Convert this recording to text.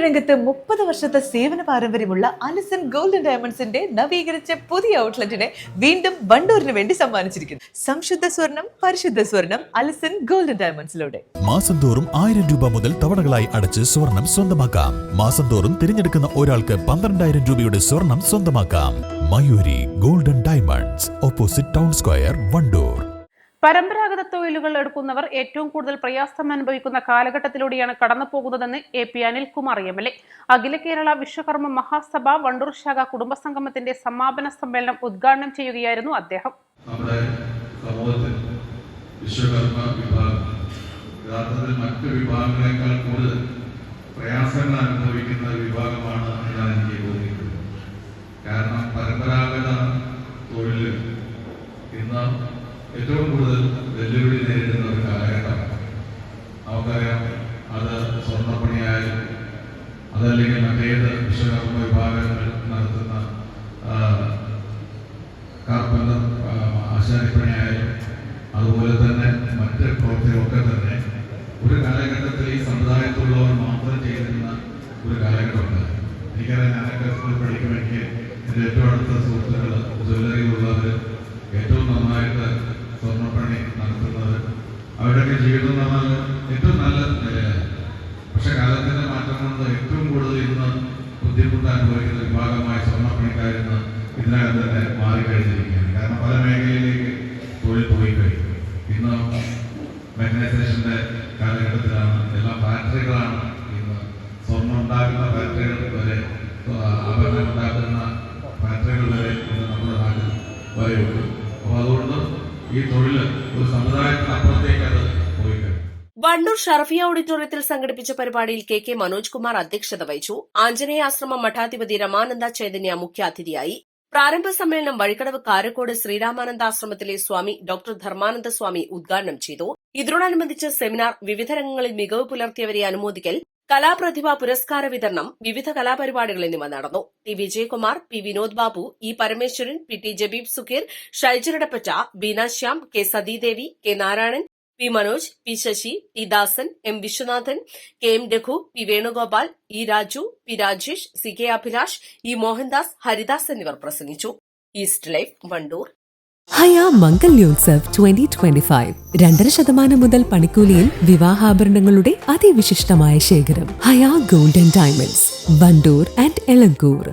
രംഗത്ത് 30 വർഷത്തെ സേവന പാരമ്പര്യമുള്ള അലിസൺ ഗോൾഡ് ആൻഡ് ഡയമണ്ട്സിന്റെ നവീകരിച്ച പുതിയ ഔട്ട്ലെറ്റിനെ വീണ്ടും വണ്ടൂരിന് വേണ്ടി സമ്മാനിച്ചിരിക്കുന്നു. സംശുദ്ധ സ്വർണം, പരിശുദ്ധ സ്വർണം, അലിസൺ ഗോൾഡ് ആൻഡ് ഡയമണ്ട്സിലൂടെ മാസം തോറും 1000 രൂപ മുതൽ തവണകളായി അടച്ച് സ്വർണം സ്വന്തമാക്കാം. മാസം തോറും തിരഞ്ഞെടുക്കുന്ന ഒരാൾക്ക് 12,000 രൂപയുടെ സ്വർണം സ്വന്തമാക്കാം. Mayuri gold and diamonds, opposite town square, Wandoor. പരമ്പരാഗത തൊഴിലുകൾ എടുക്കുന്നവർ ഏറ്റവും കൂടുതൽ പ്രയാസം അനുഭവിക്കുന്ന കാലഘട്ടത്തിലൂടെയാണ് കടന്നുപോകുന്നതെന്ന് AP അനിൽകുമാർ MLA. അഖില കേരള വിശ്വകർമ്മ മഹാസഭ വണ്ടൂർ ശാഖ കുടുംബസംഗമത്തിന്റെ സമാപന സമ്മേളനം ഉദ്ഘാടനം ചെയ്യുകയായിരുന്നു അദ്ദേഹം. നമ്മുടെ സമൂഹത്തിൽ വിശ്വകർമ്മ വിഭാഗം യഥാർത്ഥത്തിൽ മറ്റു വിഭാഗങ്ങളെക്കാൾ കൂടുതൽ പ്രയാസങ്ങൾ അനുഭവിക്കുന്ന വിഭാഗമാണ് എന്നാണ് എനിക്ക് തോന്നിയിട്ടുള്ളത്. കാരണം പരമ്പരാഗത തൊഴിൽ ഇന്ന് ഏറ്റവും കൂടുതൽ വെല്ലുവിളി നേരിടുന്ന ഒരു കാലഘട്ടമാണ്. നമുക്കറിയാം, അത് സ്വർണ്ണപ്പണിയായാലും അതല്ലെങ്കിൽ മറ്റേത് വിശ്വകർമ്മ വിഭാഗങ്ങൾ നടത്തുന്ന കാർപ്പന്തർ ആശാരിപ്പണിയായാലും അതുപോലെ തന്നെ മറ്റ് പ്രവൃത്തികളൊക്കെ തന്നെ ഒരു കാലഘട്ടത്തിൽ ഈ സമുദായത്തിലുള്ളവർ മാത്രം ചെയ്തിരുന്ന ഒരു കാലഘട്ടമുണ്ട്. എനിക്കറിയാം, ഞാനൊക്കെ സ്കൂളിൽ പഠിക്കുമ്പോൾ എനിക്ക് എൻ്റെ ഏറ്റവും അടുത്ത സുഹൃത്തുക്കൾ ജ്വല്ലറിയിലുള്ളവർ ഏറ്റവും നന്നായിട്ട് സ്വർണ്ണപ്പണി നടത്തുന്നത് അവരുടെയൊക്കെ ജീവിതം എന്ന് പറഞ്ഞാൽ ഏറ്റവും നല്ല നിലയാണ്. പക്ഷെ കാലത്തിൻ്റെ മാറ്റം കൊണ്ട് ഏറ്റവും കൂടുതൽ ഇന്ന് ബുദ്ധിമുട്ട് അനുഭവിക്കുന്ന വിഭാഗമായ സ്വർണ്ണപ്പണിക്കാരെന്ന് ഇതിനകം തന്നെ മാറിക്കഴിഞ്ഞിരിക്കുകയാണ്. കാരണം പല മേഖലയിലേക്ക് തൊഴിൽ പോയി കഴിഞ്ഞു. ഇന്ന് മെക്കനൈസേഷൻ്റെ കാലഘട്ടത്തിലാണ്. എല്ലാ ഫാക്ടറികളാണ് ഇന്ന് സ്വർണ്ണം ഉണ്ടാക്കുന്ന ഫാക്ടറികൾ വരെ, ആഭരണം ഉണ്ടാക്കുന്ന ഫാക്ടറികൾ വരെ ഇന്ന് നമ്മുടെ നാട്ടിൽ വരെയുള്ളൂ. അപ്പോൾ അതുകൊണ്ട് ഈ തൊഴിൽ ഒരു സമുദായത്തിനപ്പുറത്തേക്ക് അത് പോയി കഴിഞ്ഞു. വണ്ടൂർ ഷറഫിയ ഓഡിറ്റോറിയത്തിൽ സംഘടിപ്പിച്ച പരിപാടിയിൽ KK മനോജ് കുമാർ അധ്യക്ഷത വഹിച്ചു. ആഞ്ജനേയ ആശ്രമം മഠാധിപതി രമാനന്ദ ചൈതന്യ മുഖ്യാതിഥിയായി. പ്രാരംഭ സമ്മേളനം വഴിക്കടവ് കാരക്കോട് ശ്രീരാമാനന്ദ ആശ്രമത്തിലെ സ്വാമി ഡോക്ടർ ധർമാനന്ദ സ്വാമി ഉദ്ഘാടനം ചെയ്തു. ഇതിനോടനുബന്ധിച്ച് സെമിനാർ, വിവിധ രംഗങ്ങളിൽ മികവ് പുലർത്തിയവരെ അനുമോദിക്കൽ, കലാപ്രതിഭ പുരസ്കാര വിതരണം, വിവിധ കലാപരിപാടികൾ എന്നിവ നടന്നു. T Vijayakumar, P Vinod Babu, E Parameswaran, PT Jabeeb Sukheer, ഷൈജിറടപ്പറ്റ, Beena Shyam, K Sathidevi, K Narayanan, P Manoj, P Sasi, T Dasan, M Viswanathan, KM Raghu, P Venugopal, E Raju, P Rajesh, CK Abhilash, E Mohandas, Haridas എന്നിവർ പ്രസംഗിച്ചു. East life, Wandoor. ഹയ മംഗല്യോത്സവ് 2025 2.5% മുതൽ പണിക്കൂലിയിൽ വിവാഹാഭരണങ്ങളുടെ അതിവിശിഷ്ടമായ ശേഖരം. Haya gold and diamonds, Wandoor and Elankur.